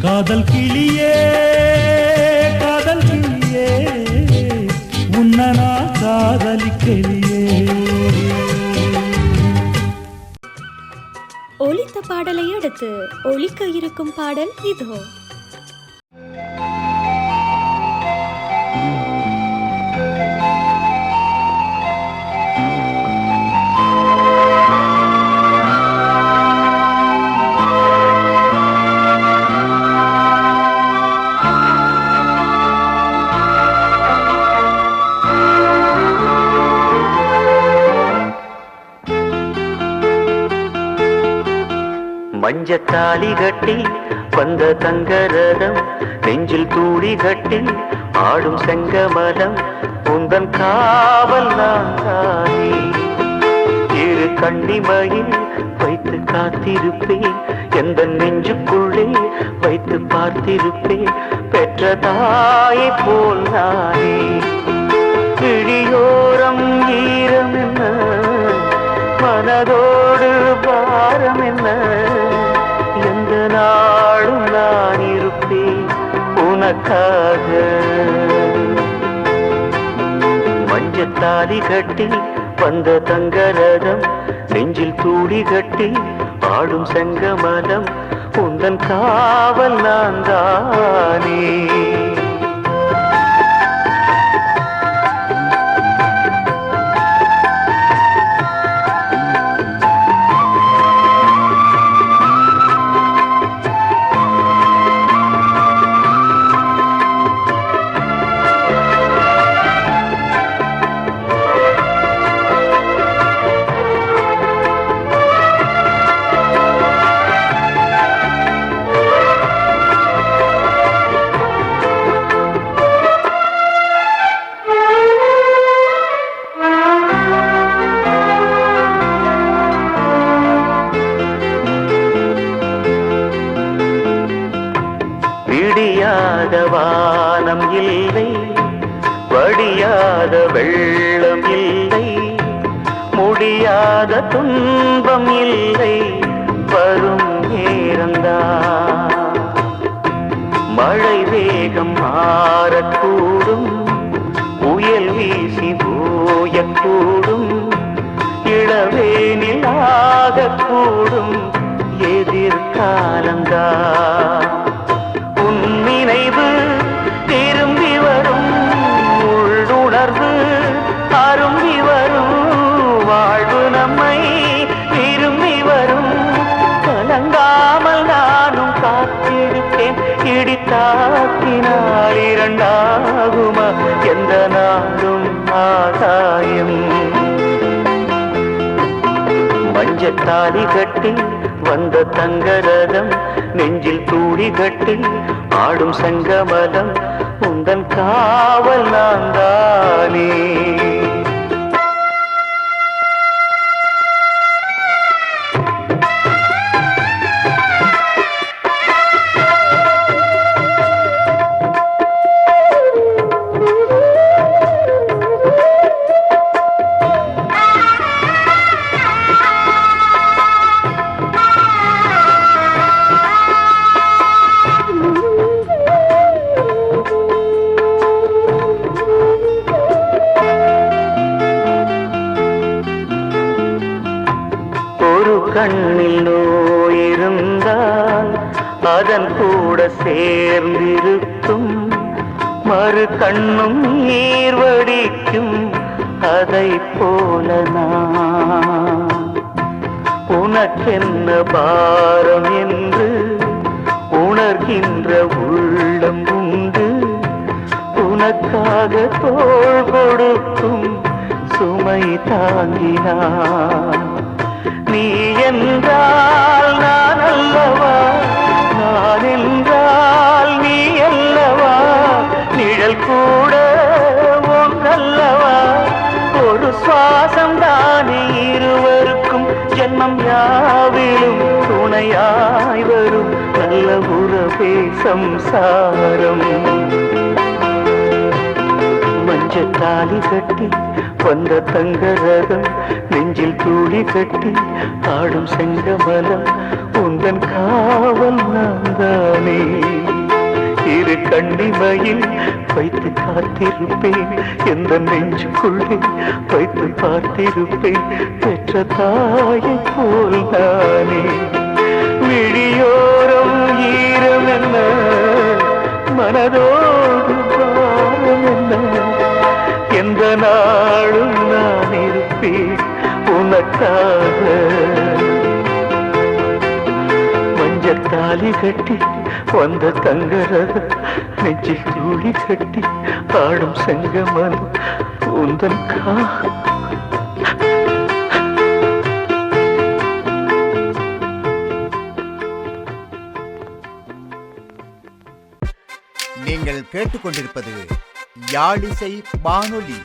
காதல் கிளியே காதல் கிளியே உன்னை நான் காதலிக்கலியே. ஒலித்த பாடலை அடுத்து ஒலிக்க இருக்கும் பாடல் இதோ. மஞ்சத்தாலி கட்டி வந்த தங்கரதம் நெஞ்சில் தூளி கட்டி ஆடும் செங்கமலம் உந்தன் காவல் நானே. இரு கண்ணிமையில் வைத்து காத்திருப்பேன் எந்த நெஞ்சுக்குள்ளே வைத்து பார்த்திருப்பேன் பெற்ற தாயை போல் நானே. கிழியோரம் ஈரம் என்ன மனதோடு பாரம் என்ன எந்த நாளும் நான் இருப்பேன் உனக்காக. மஞ்சத்தாலி கட்டி வந்த தங்கரதம் நெஞ்சில் தூளி கட்டி ஆடும் செங்கமலம் உந்தன் காவல் நான் தானே. விடியாத வானம் இல்லை வடியாத வெள்ளம் இல்லை முடியாத துன்பம் இல்லை வரும் நேரந்தான். மழை வேகம் மாறக்கூடும் புயல் வீசி போயக்கூடும் இளவேனில் ஆகக்கூடும் எதிர்காலந்தான். நினைவு திரும்பி வரும் உள்ளுணர்வு அரும்பி வரும் வாழ்வு நம்மை விரும்பி வரும் கலங்காமல் நானும் காத்திருப்பேன். இடித்தாக்கினால் இரண்டாகுமா எந்த நாளும் ஆதாயம். மஞ்சத்தாலி கட்டி வந்த தங்கரதம் நெஞ்சில் தூளி கட்டி ஆடும் செங்கமலம் உந்தன் காவல் நான் தானே. கண்ணில் நோய் இருந்தால் அதன் கூட சேர்ந்திருக்கும் மறு கண்ணும் நீர் வடிக்கும் அதை போல நான் உனக்கென்ன பாரம் என்று உணர்கின்ற உள்ளம் உண்டு. உனக்காக தோள் கொடுக்கும் சுமை தாங்கினான். நீ என்றால் நான் அல்லவா நான் என்றால் நீ அல்லவா நிழல் கூட ஒன்றல்லவா ஒரு சுவாசம் தானே இருவருக்கும் ஜென்மம் யாவிலும் துணையாய் வரும் நல்ல உறவே சம்சாரம். மஞ்சத்தாலி கட்டி வந்த தங்கரதம் நெஞ்சில் தூளி கட்டி ஆடும் செங்கமலம் உந்தன் காவல் நான் தானே. கண்ணிமையில் வைத்து காத்திருப்பேன் எந்த நெஞ்சுக்குள்ளே வைத்து பார்த்திருப்பேன் பெற்ற தாயை போல் தானே விழியோரம் ஈரம் என்ன மனதோடு பாரம் என்ன எந்த நாளும் நான் இருப்பேன் உனக்காக மஞ்சத்தாலி கட்டி வந்த தங்கரத நெஞ்சில் தூளி கட்டி ஆடும் செங்கமன் உந்தன் நீங்கள் கேட்டுக்கொண்டிருப்பது யாழிசை வானொலி.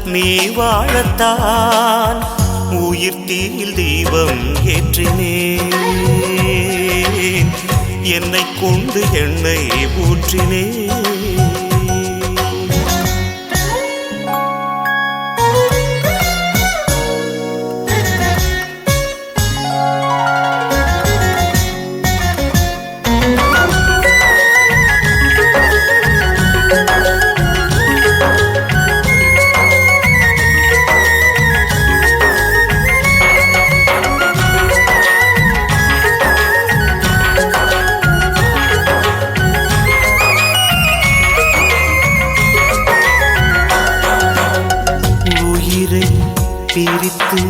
நீ வாழத்தான் உயிர் தீயில் தீபம் ஏற்றினேன் என்னை கொண்டு எண்ணெய் ஊற்றினேன் பிரித்து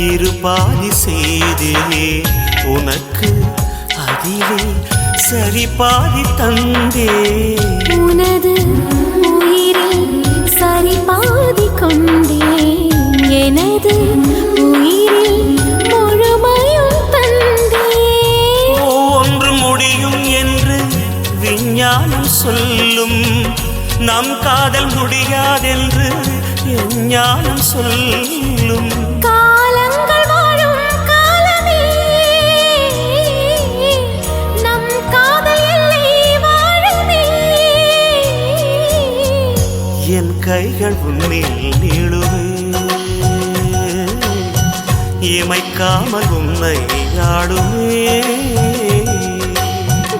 இருபாதி செய்தே உனக்கு அதிலே சரி பாதி தந்தே உனது உயிரில் சரி பாதி கொண்டே எனது உயிரில் முழுமையும் தந்தே ஒன்று முடியும் என்று விஞ்ஞானம் சொல்லும் நம் காதல் முடியாதென்று ஞானம் சொல்லும் காலங்கள் வாழும் காலமே நம் காதல் எல்லை வாழுமே என் கைகள் உன்னில் நீளுவே இமைக்காமல் உன்னை ஆடுமே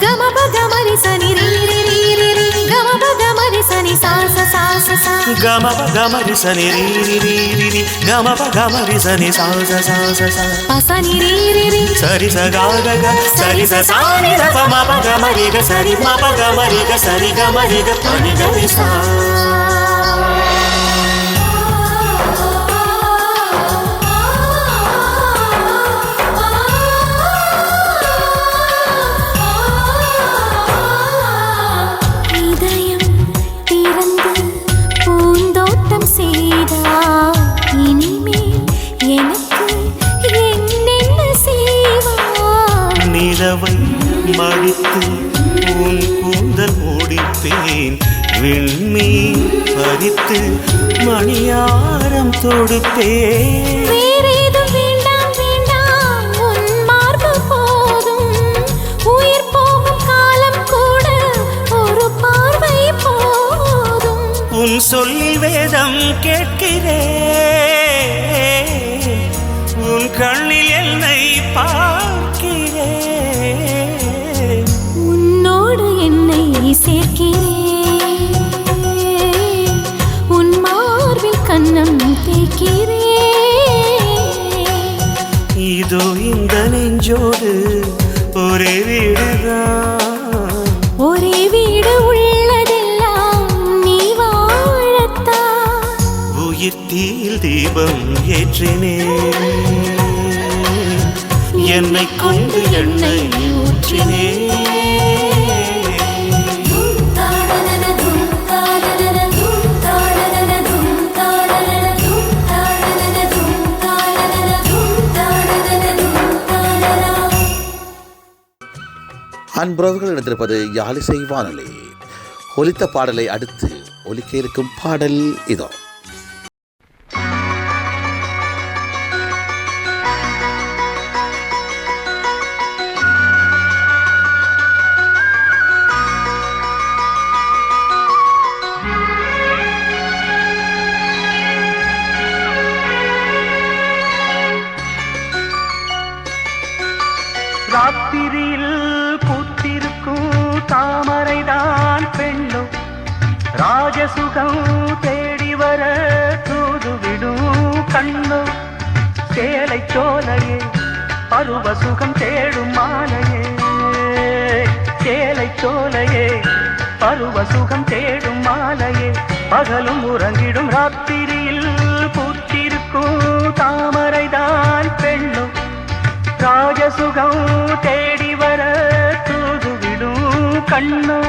கமப கமரி சனி ரீ ரீ ரீ ரீ கமப கமரி சனி சா சா சா சா గమప గమరి సని రీ రీ రీ రీ రీ గమప గమరి సని సా సా సా సా సా పసని రీ రీ రీ సరి స గా గ గ సరి స సా ని ర ప మ ప గమరి గ సరి మ ప గమరి గ సరి గమరి గ ప ని గ రి సా நிலவை மடித்து உன் கூந்தல் முடிப்பேன் விண்மீன் பறித்து மணியாரம் தொடுப்பேன் வேறேதும் வேண்டாம் வேண்டாம் உன் மார்பு போதும் உயிர் போகும் காலம் கூட ஒரு பார்வை போதும் உன் சொல்லில் வேதம் கேட்கிறேன் உன் கண்ணில் என்னை பார்க்கிறேன் உன்னோடு என்னை சேர்க்கிறேன் உன் மார்பில் கண்ணம் தேய்க்கிறேன் இதோ இந்த நெஞ்சோடு ஒரே வீடுதான் நெஞ்சில் தீபம் ஏற்றினேன் என்னை கொண்டு எண்ணெய் ஊற்றினேன் அன்புறவுகள் இணைந்திருப்பது யாழிசை வானொலி. ஒலித்த பாடலை அடுத்து ஒலிக்க இருக்கும் பாடல் இதோ. ராத்திரியில் பூத்திருக்கும் தாமரைதான் பெண்ணும் ராஜசுகம் தேடி வர தூதுவிடும் கண்ணும் சேலை சோலையே பருவ சுகம் தேடும் மாலையே சேலை சோலையே பருவ சுகம் தேடும் மாலையே பகலும் உறங்கிடும் ராத்திரியில் பூத்திருக்கும் தாமரைதான் பெண்ணும் ராஜசுகம் தேடி வர தூதுவிடும் கண்ணோ.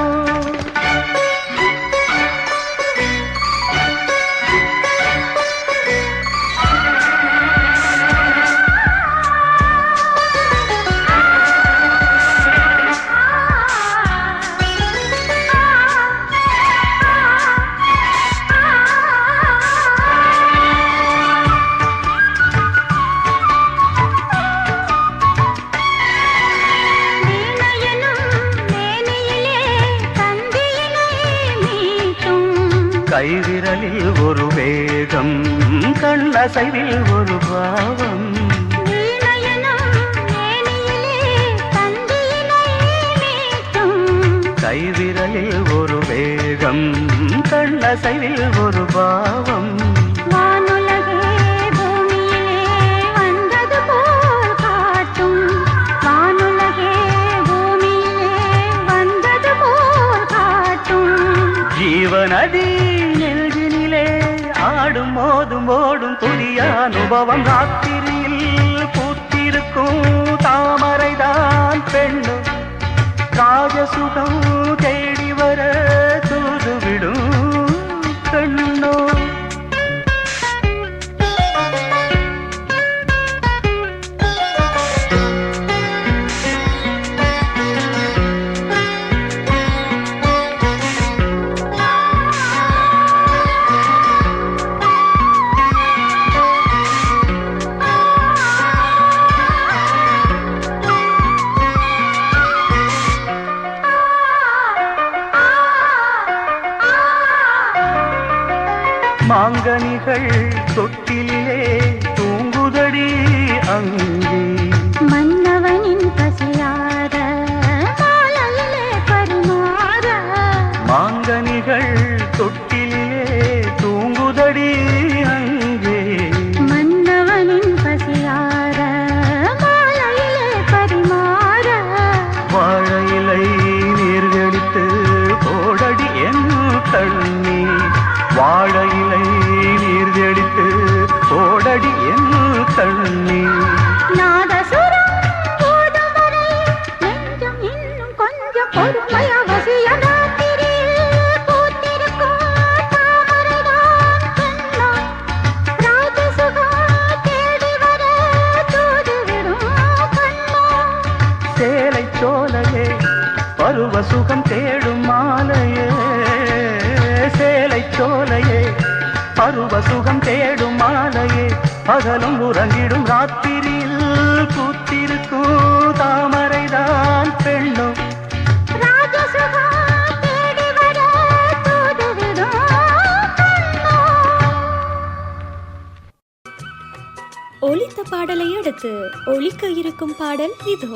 கைவிரலில் ஒரு வேகம் கண்ணசைவில் ஒரு பாவம் கைவிரலில் ஒரு வேகம் கண்ணசைவில் ஒரு பாவம் ஜீவநதி நெஞ்சினிலே ஆடும் மோதும் ஓடும் புதிய அனுபவம் ராத்திரியில் பூத்திருக்கும் தாமரைதான் பெண்ணும் ராஜசுகம் தேடி வர தூதுவிடும் கண்ணோ. மாங்கனிகள் தொட்டிலே தூங்குதடி அங்கே மன்னவனின் பசியார மாலையிலே பரிமாற மாங்கனிகள் தொட்டிலே தூங்குதடி அங்கே மன்னவனின் பசியார மாலையிலே பரிமாற வாழையிலை நீர்கடித்து போடடி என் கண்ணீர் வாழையிலை நீர்தெடித்து ஓடடி என் கண்ணீர் நாதசுரம் போடும் வரை நெஞ்சம் இன்னும் கொஞ்சம் பொறுமை அவசியம் ராத்திரியில் பூத்திருக்கும் தாமரைதான் பெண்ணாம் ராஜசுகம் தேடி வர தூதுவிடும் கண்ணோ. சேலை சோலையே பருவ சுகம் தேடும் மாலையே சேலை சோலையே பருவ சுகம் தேடும் மாலையே பகலும் உறங்கிடும் ராத்திரியில் பூத்திருக்கும் தாமரைதான் பெண்ணும் ராஜசுகம் தேடி வர தூதுவிடும் கண்ணோ. ஒலித்த பாடலை அடுத்து ஒலிக்க இருக்கும் பாடல் இதோ.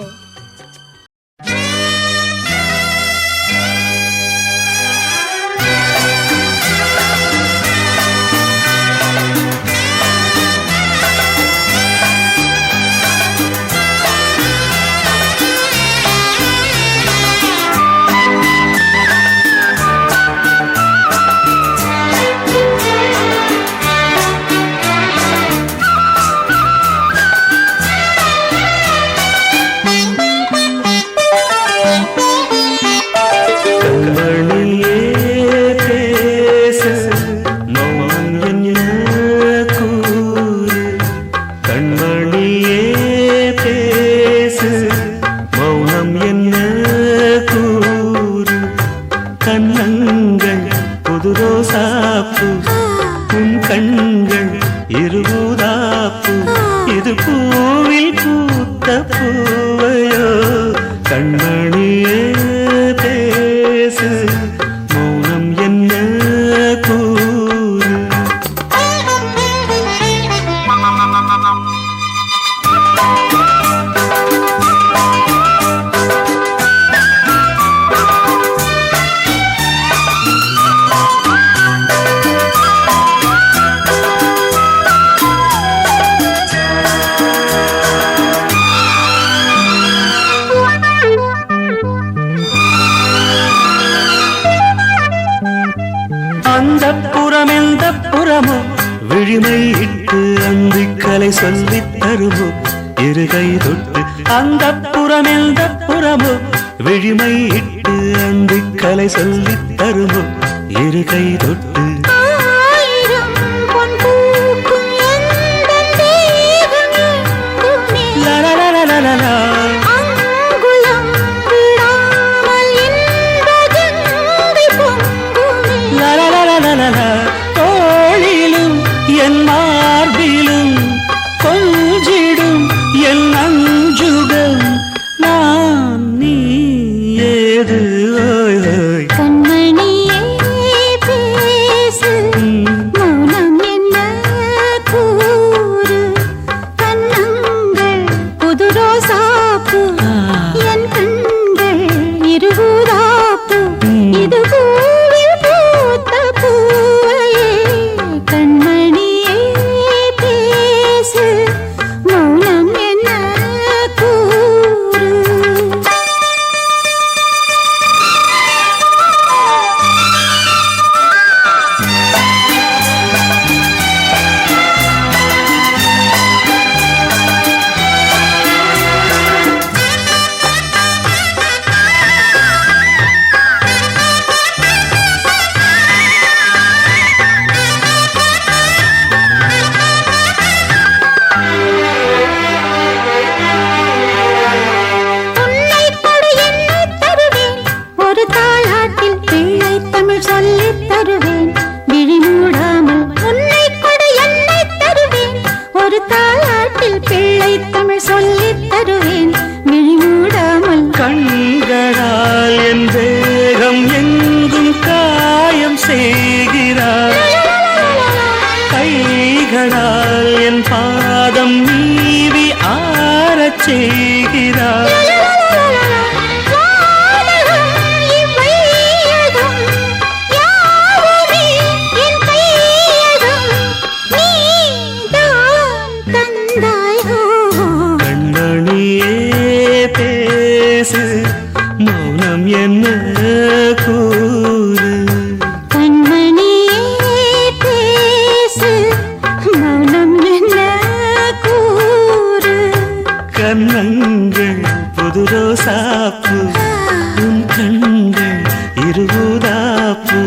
கண்மணியே பேசு மௌனம் என்ன கூறு அந்த புறம் எந்த புறமோ விழிமை இட்டு அந்திக்கலை சொல்லித் தருமோ இருகை தொட்டு அந்த புறம் எந்த புறமோ விழிமை இட்டு அந்திக்கலை சொல்லித் தருமோ இருகை தொட்டு ஆயிரம் பொன் பூக்கும் எந்தன் தேகம் எங்குமே. லலலலலலா. அங்குலம் விடாமல் இன்ப கங்கை பொங்குமே. லலலலலலா. தோளிலும் என் மார்பிலும் கொஞ்சிடும் என் அஞ்சுகம் நான் நீ ஏது ஓய் ஓய். கண்மணியே பேசு மௌனம் என்ன கூறு கண்ணங்கள் புது ரோசாப்பூ என் கண்கள் இருபூராப்பூ இது பூவில் பூத்த பூவையே கண்மணியே பேசு மௌனம் என்ன கூறு உன்னை கொடு என்னை தருவேன் ஒரு தாளாட்டில் பிள்ளை தமிழ் சொல்லித் தருவேன் விழி மூடாமல் உன்னை கொடு என்னை தருவேன் ஒரு தாளாட்டில் பிள்ளை தமிழ் சொல்லித் தருவேன் விழி மூடாமல் கண்களால் என் தேகம் எங்கும் காயம் செய்கிறார் கைகளால் என் பாதம் நீவி ஆறச் செய்கிறார் வானகம் இவ்வையகம் யாவுமே என் கையகம் நீதான் தந்தாயோ கண்மணியே பேசு மௌனம் என்ன கூறு கண்மணியே பேசு மௌனம் என்ன கூறு கண்ணங்கள் புது ரோசாப்பூ உன் கண்கள் இருபூதாப்பூ